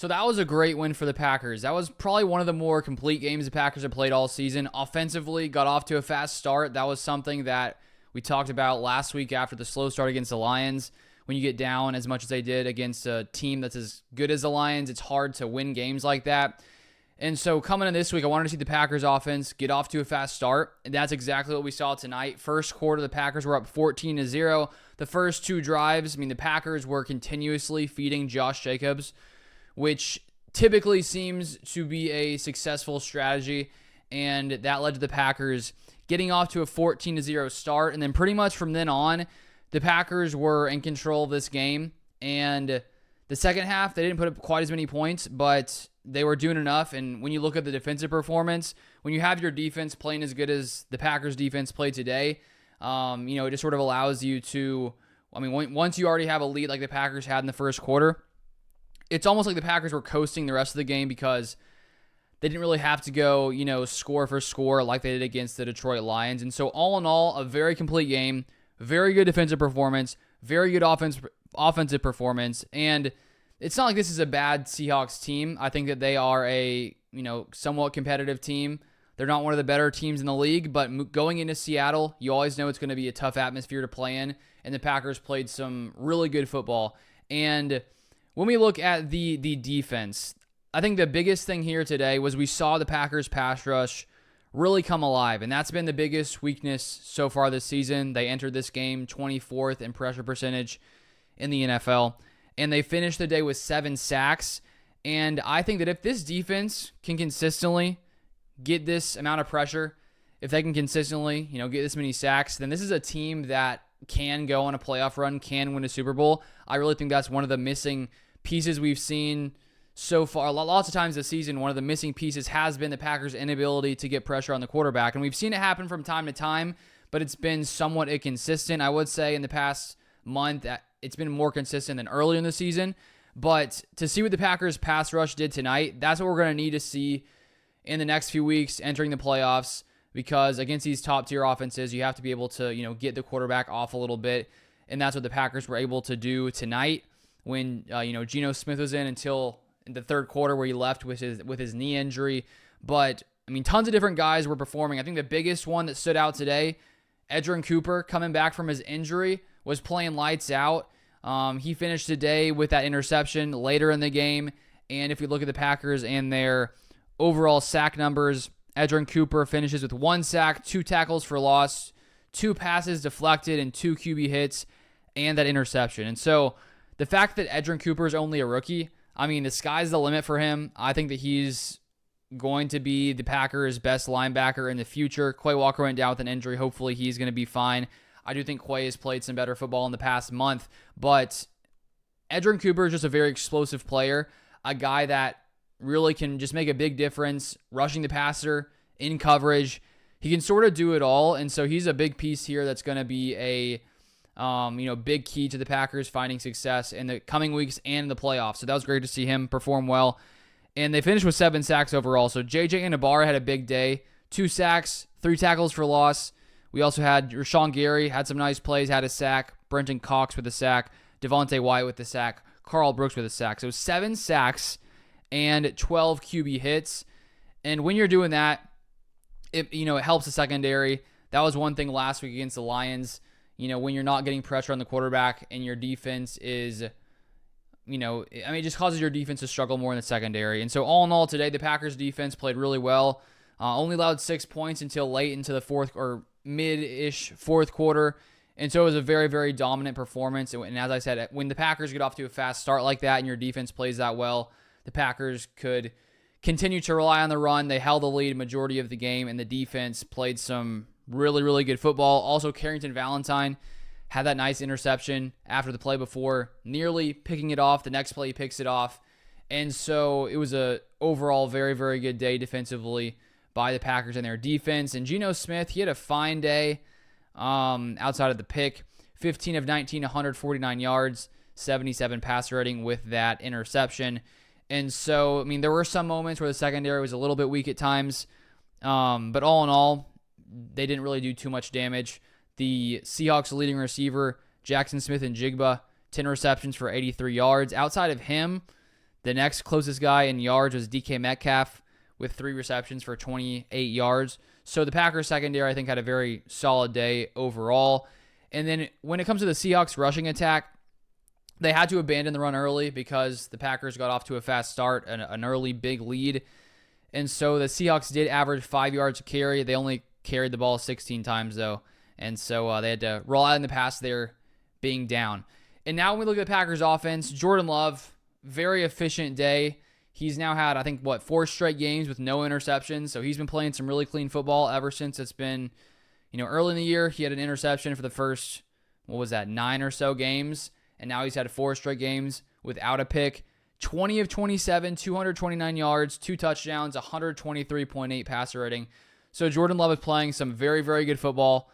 So that was a great win for the Packers. That was probably one of the more complete games the Packers have played all season. Offensively, got off to a fast start. That was something that we talked about last week after the slow start against the Lions. When you get down as much as they did against a team that's as good as the Lions, it's hard to win games like that. And so coming in this week, I wanted to see the Packers offense get off to a fast start. And that's exactly what we saw tonight. First quarter, the Packers were up 14-0. The first two drives, the Packers were continuously feeding Josh Jacobs, which typically seems to be a successful strategy. And that led to the Packers getting off to a 14-0 start. And then pretty much from then on, the Packers were in control of this game. And the second half, they didn't put up quite as many points, but they were doing enough. And when you look at the defensive performance, when you have your defense playing as good as the Packers defense played today, it just sort of allows you to, once you already have a lead like the Packers had in the first quarter, it's almost like the Packers were coasting the rest of the game because they didn't really have to go, score for score like they did against the Detroit Lions. And so all in all, a very complete game, very good defensive performance, very good offensive performance. And it's not like this is a bad Seahawks team. I think that they are a, somewhat competitive team. They're not one of the better teams in the league, but going into Seattle, you always know it's going to be a tough atmosphere to play in, and the Packers played some really good football. And when we look at the defense, I think the biggest thing here today was we saw the Packers pass rush really come alive, and that's been the biggest weakness so far this season. They entered this game 24th in pressure percentage in the NFL, and they finished the day with 7 sacks. And I think that if this defense can consistently get this amount of pressure, if they can consistently, get this many sacks, then this is a team that can go on a playoff run, can win a Super Bowl. I really think that's one of the missing pieces we've seen so far. Lots of times this season, one of the missing pieces has been the Packers' inability to get pressure on the quarterback. And we've seen it happen from time to time, but it's been somewhat inconsistent. I would say in the past month, it's been more consistent than earlier in the season. But to see what the Packers' pass rush did tonight, that's what we're going to need to see in the next few weeks entering the playoffs, because against these top-tier offenses, you have to be able to, get the quarterback off a little bit, and that's what the Packers were able to do tonight when, Geno Smith was in until in the third quarter where he left with his knee injury. But, tons of different guys were performing. I think the biggest one that stood out today, Edgerrin Cooper, coming back from his injury, was playing lights out. He finished today with that interception later in the game, and if you look at the Packers and their overall sack numbers, Edgerrin Cooper finishes with 1 sack, 2 tackles for loss, 2 passes deflected, and 2 QB hits, and that interception. And so the fact that Edgerrin Cooper is only a rookie, the sky's the limit for him. I think that he's going to be the Packers' best linebacker in the future. Quay Walker went down with an injury. Hopefully he's going to be fine. I do think Quay has played some better football in the past month, but Edgerrin Cooper is just a very explosive player, a guy that really can just make a big difference rushing the passer, in coverage. He can sort of do it all, and so he's a big piece here that's going to be a big key to the Packers finding success in the coming weeks and the playoffs. So that was great to see him perform well. And they finished with 7 sacks overall. So J.J. Ibarra had a big day. 2 sacks, 3 tackles for loss. We also had Rashawn Gary, had some nice plays, had a sack. Brenton Cox with a sack. Devontae White with a sack. Carl Brooks with a sack. So 7 sacks and 12 QB hits. And when you're doing that, it helps the secondary. That was one thing last week against the Lions. When you're not getting pressure on the quarterback and your defense is, it just causes your defense to struggle more in the secondary. And so all in all today, the Packers defense played really well. Only allowed 6 points until late into the fourth or mid-ish fourth quarter. And so it was a very, very dominant performance. And as I said, when the Packers get off to a fast start like that and your defense plays that well, the Packers could continue to rely on the run. They held the lead majority of the game, and the defense played some really, really good football. Also, Carrington Valentine had that nice interception after the play before, nearly picking it off. The next play, he picks it off. And so it was a overall very, very good day defensively by the Packers and their defense. And Geno Smith, he had a fine day outside of the pick. 15 of 19, 149 yards, 77 passer rating with that interception. And so, there were some moments where the secondary was a little bit weak at times. But all in all, they didn't really do too much damage. The Seahawks leading receiver, Jackson Smith and Jigba, 10 receptions for 83 yards. Outside of him, The next closest guy in yards was DK Metcalf with 3 receptions for 28 yards. So the Packers secondary, I think, had a very solid day overall. And then when it comes to the Seahawks rushing attack, they had to abandon the run early because the Packers got off to a fast start, an early big lead. And so the Seahawks did average 5 yards a carry. They only carried the ball 16 times, though. And so they had to roll out in the pass there being down. And now when we look at the Packers offense, Jordan Love, very efficient day. He's now had, I think, 4 straight games with no interceptions. So he's been playing some really clean football ever since it's been, early in the year. He had an interception for the first, 9 or so games. And now he's had 4 straight games without a pick. 20 of 27, 229 yards, 2 touchdowns, 123.8 passer rating. So Jordan Love is playing some very, very good football,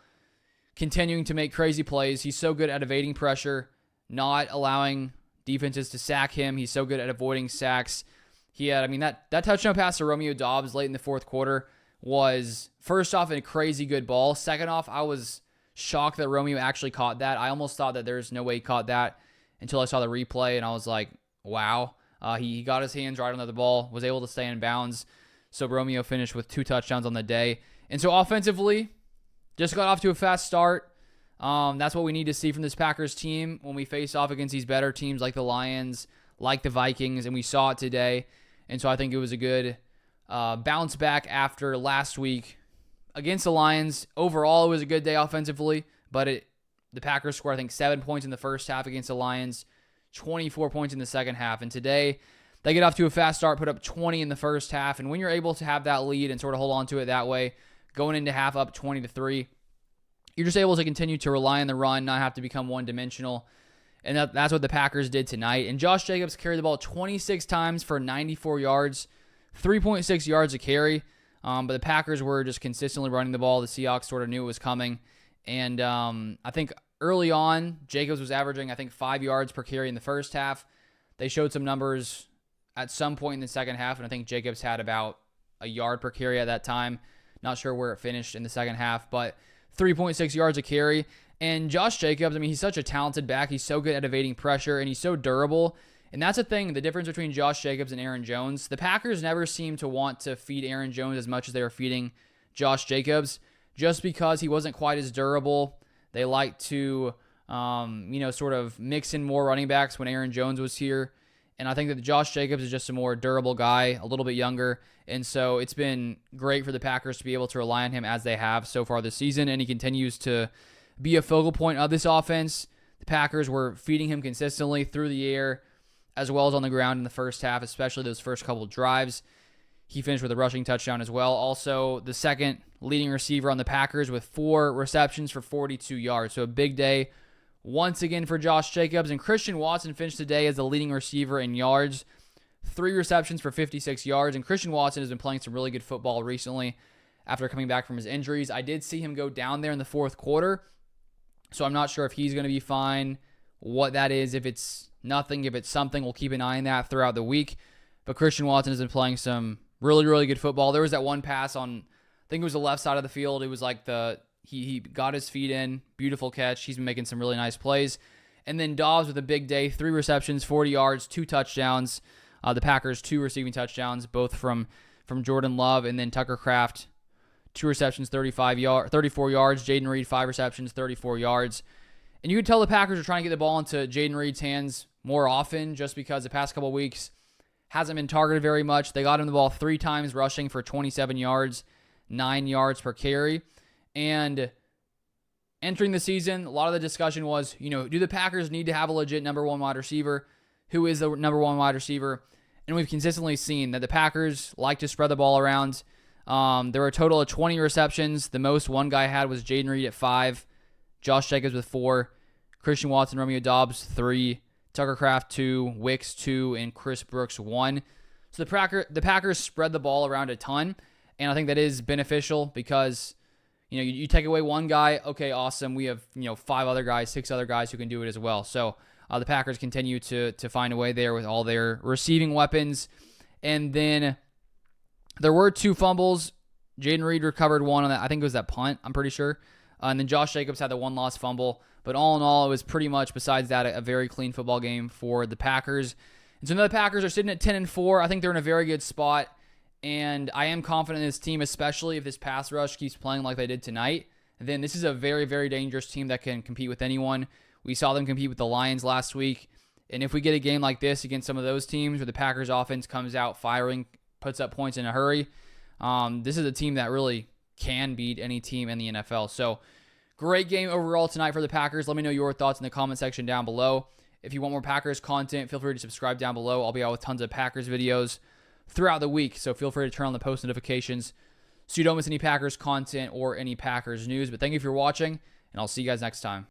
continuing to make crazy plays. He's so good at evading pressure, not allowing defenses to sack him. He's so good at avoiding sacks. He had, that touchdown pass to Romeo Doubs late in the fourth quarter was, first off, a crazy good ball. Second off, I was shocked that Romeo actually caught that. I almost thought that there's no way he caught that until I saw the replay, and I was like, wow. He got his hands right on the ball, was able to stay in bounds. So Romeo finished with 2 touchdowns on the day. And so offensively, just got off to a fast start. That's what we need to see from this Packers team when we face off against these better teams like the Lions, like the Vikings, and we saw it today. And so I think it was a good bounce back after last week against the Lions. Overall, it was a good day offensively, but the Packers scored, I think, 7 points in the first half against the Lions, 24 points in the second half. And today, they get off to a fast start, put up 20 in the first half. And when you're able to have that lead and sort of hold on to it that way, going into half up 20-3, you're just able to continue to rely on the run, not have to become one-dimensional. And that's what the Packers did tonight. And Josh Jacobs carried the ball 26 times for 94 yards, 3.6 yards a carry. But the Packers were just consistently running the ball. The Seahawks sort of knew it was coming. And I think early on, Jacobs was averaging, 5 yards per carry in the first half. They showed some numbers at some point in the second half, and I think Jacobs had about a yard per carry at that time. Not sure where it finished in the second half, but 3.6 yards a carry. And Josh Jacobs, he's such a talented back. He's so good at evading pressure, and he's so durable. And that's the thing, the difference between Josh Jacobs and Aaron Jones. The Packers never seemed to want to feed Aaron Jones as much as they were feeding Josh Jacobs, just because he wasn't quite as durable. They like to, sort of mix in more running backs when Aaron Jones was here. And I think that Josh Jacobs is just a more durable guy, a little bit younger. And so it's been great for the Packers to be able to rely on him as they have so far this season. And he continues to be a focal point of this offense. The Packers were feeding him consistently through the air as well as on the ground in the first half, especially those first couple drives. He finished with a rushing touchdown as well. Also, the second leading receiver on the Packers with 4 receptions for 42 yards. So a big day once again for Josh Jacobs. And Christian Watson finished today as the leading receiver in yards. 3 receptions for 56 yards. And Christian Watson has been playing some really good football recently after coming back from his injuries. I did see him go down there in the fourth quarter, so I'm not sure if he's going to be fine, what that is. If it's nothing, if it's something, we'll keep an eye on that throughout the week. But Christian Watson has been playing some really, really good football. There was that one pass on, I think it was the left side of the field. It was like he got his feet in, beautiful catch. He's been making some really nice plays. And then Dobbs with a big day, 3 receptions, 40 yards, 2 touchdowns. The Packers 2 receiving touchdowns, both from Jordan Love, and then Tucker Kraft, 2 receptions, 34 yards. Jaden Reed, 5 receptions, 34 yards. And you could tell the Packers are trying to get the ball into Jaden Reed's hands more often, just because the past couple of weeks hasn't been targeted very much. They got him the ball 3 times, rushing for 27 yards, 9 yards per carry. And entering the season, a lot of the discussion was, do the Packers need to have a legit number 1 wide receiver? Who is the number 1 wide receiver? And we've consistently seen that the Packers like to spread the ball around. There were a total of 20 receptions. The most one guy had was Jaden Reed at 5, Josh Jacobs with 4, Christian Watson, Romeo Doubs 3, Tucker Kraft 2, Wicks 2, and Chris Brooks 1. So the Packers spread the ball around a ton, and I think that is beneficial because you take away one guy, okay, awesome. We have 5 other guys, 6 other guys who can do it as well. So the Packers continue to find a way there with all their receiving weapons. And then there were 2 fumbles. Jaden Reed recovered 1 on that. I think it was that punt, I'm pretty sure. And then Josh Jacobs had the 1 lost fumble. But all in all, it was pretty much, besides that, a very clean football game for the Packers. And so now the Packers are sitting at 10-4. I think they're in a very good spot. And I am confident in this team, especially if this pass rush keeps playing like they did tonight. And then this is a very, very dangerous team that can compete with anyone. We saw them compete with the Lions last week. And if we get a game like this against some of those teams where the Packers offense comes out firing, puts up points in a hurry, this is a team that really can beat any team in the NFL. So great game overall tonight for the Packers. Let me know your thoughts in the comment section down below. If you want more Packers content, feel free to subscribe down below. I'll be out with tons of Packers videos throughout the week, so feel free to turn on the post notifications so you don't miss any Packers content or any Packers news. But thank you for watching, and I'll see you guys next time.